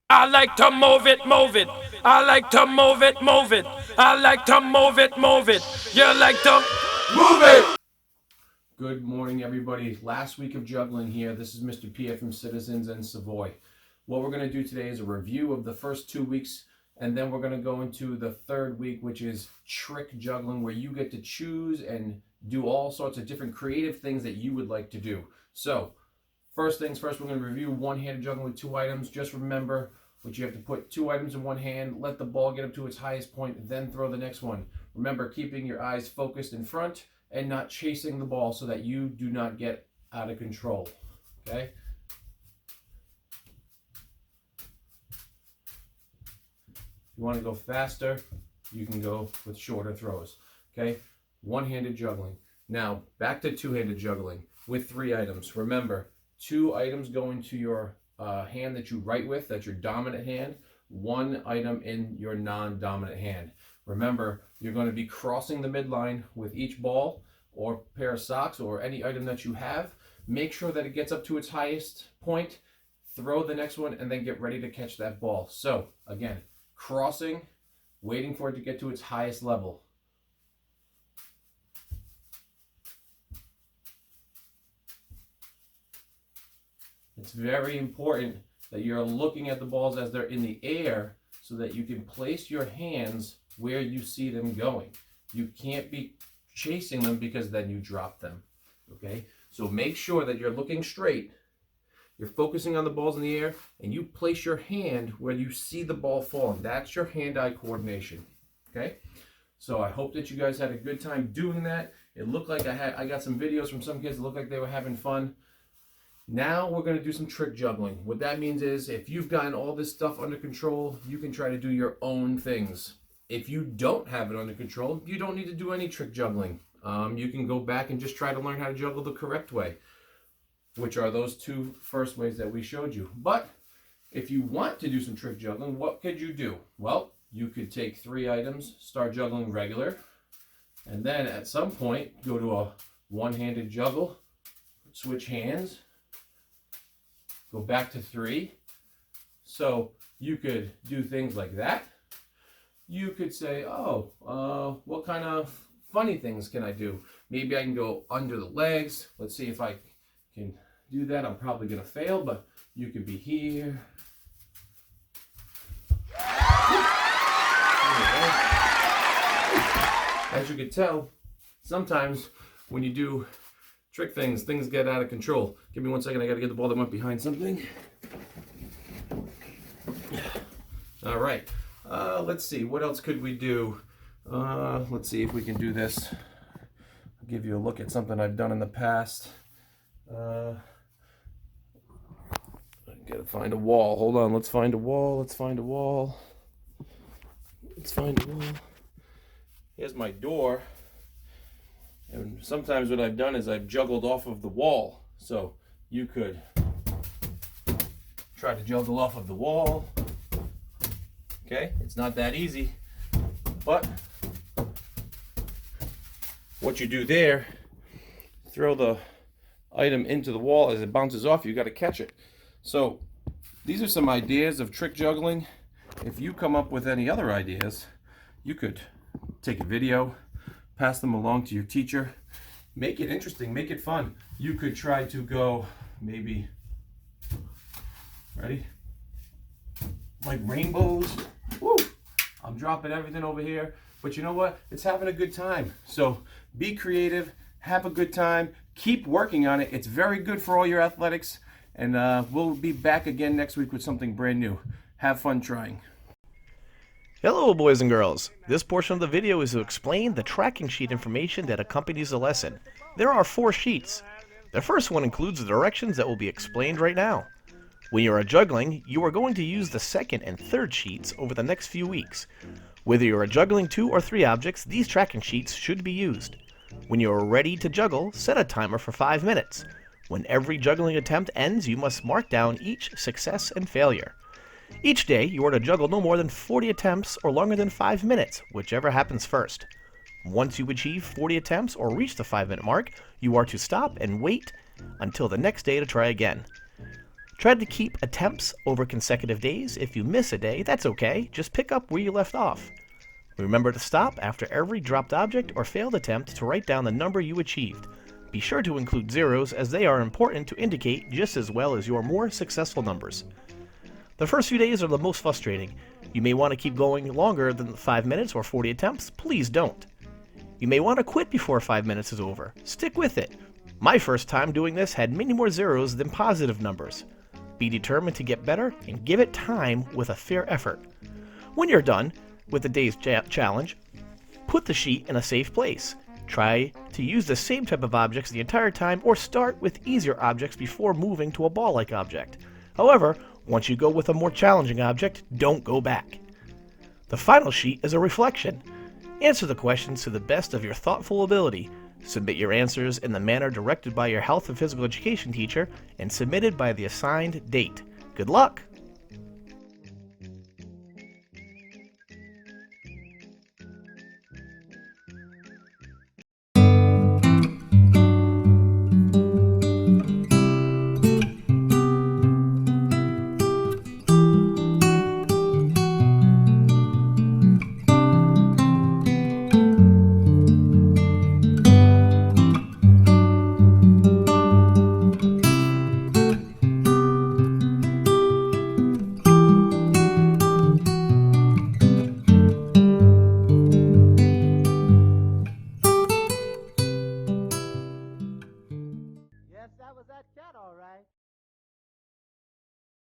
I like to move it, move it. I like to move it, move it. I like to move it, move it. You like to move it. Good morning, everybody. Last week of juggling here. This is Mr. PF from Citizens in Savoy. What we're going to do today is a review of the first 2 weeks, and then we're going to go into the third week, which is trick juggling, where you get to choose and do all sorts of different creative things that you would like to do. So, first things first, we're going to review one-handed juggling with 2 items. Just remember what you have to put 2 items in one hand, let the ball get up to its highest point, then throw the next one. Remember, keeping your eyes focused in front and not chasing the ball so that you do not get out of control. Okay? If you want to go faster, you can go with shorter throws. Okay? One-handed juggling. Now, back to two-handed juggling with 3 items. Remember, 2 items go into your hand that you write with, that's your dominant hand, 1 item in your non-dominant hand. Remember, you're going to be crossing the midline with each ball or pair of socks or any item that you have. Make sure that it gets up to its highest point, throw the next one, and then get ready to catch that ball. So, again, crossing, waiting for it to get to its highest level. It's very important that you're looking at the balls as they're in the air so that you can place your hands where you see them going. You can't be chasing them because then you drop them. Okay? So make sure that you're looking straight, you're focusing on the balls in the air, and you place your hand where you see the ball falling. That's your hand-eye coordination. Okay? So I hope that you guys had a good time doing that. It looked like I got some videos from some kids that looked like they were having fun. Now we're going to do some trick juggling. What that means is if you've gotten all this stuff under control, you can try to do your own things. If you don't have it under control, you don't need to do any trick juggling. You can go back and just try to learn how to juggle the correct way, which are those 2 first ways that we showed you. But if you want to do some trick juggling, what could you do? Well, you could take 3 items, start juggling regular, and then at some point go to a one-handed juggle, switch hands, go back to 3. So you could do things like that. You could say, what kind of funny things can I do? Maybe I can go under the legs. Let's see if I can do that. I'm probably going to fail, but you could be here. As you can tell, sometimes when you do trick things, things get out of control. Give me 1 second, I gotta get the ball that went behind something. All right, let's see, what else could we do? Let's see if we can do this. I'll give you a look at something I've done in the past. I gotta find a wall. Hold on, let's find a wall, let's find a wall. Let's find a wall. Here's my door. And sometimes what I've done is I've juggled off of the wall. So you could try to juggle off of the wall. Okay, it's not that easy. But what you do there, throw the item into the wall. As it bounces off, you got to catch it. So these are some ideas of trick juggling. If you come up with any other ideas, you could take a video, pass them along to your teacher. Make it interesting, make it fun. You could try to go maybe, ready? Like rainbows. Woo! I'm dropping everything over here. But you know what? It's having a good time. So be creative, have a good time, keep working on it. It's very good for all your athletics. And we'll be back again next week with something brand new. Have fun trying. Hello boys and girls. This portion of the video is to explain the tracking sheet information that accompanies the lesson. There are 4 sheets. The first one includes the directions that will be explained right now. When you are juggling, you are going to use the second and third sheets over the next few weeks. Whether you are juggling 2 or 3 objects, these tracking sheets should be used. When you are ready to juggle, set a timer for 5 minutes. When every juggling attempt ends, you must mark down each success and failure. Each day, you are to juggle no more than 40 attempts or longer than 5 minutes, whichever happens first. Once you achieve 40 attempts or reach the 5-minute mark, you are to stop and wait until the next day to try again. Try to keep attempts over consecutive days. If you miss a day, that's okay. Just pick up where you left off. Remember to stop after every dropped object or failed attempt to write down the number you achieved. Be sure to include zeros, as they are important to indicate just as well as your more successful numbers. The first few days are the most frustrating. You may want to keep going longer than 5 minutes or 40 attempts. Please don't. You may want to quit before 5 minutes is over. Stick with it. My first time doing this had many more zeros than positive numbers. Be determined to get better and give it time with a fair effort. When you're done with the day's challenge, put the sheet in a safe place. Try to use the same type of objects the entire time, or start with easier objects before moving to a ball-like object. However, once you go with a more challenging object, don't go back. The final sheet is a reflection. Answer the questions to the best of your thoughtful ability. Submit your answers in the manner directed by your health and physical education teacher and submitted by the assigned date. Good luck!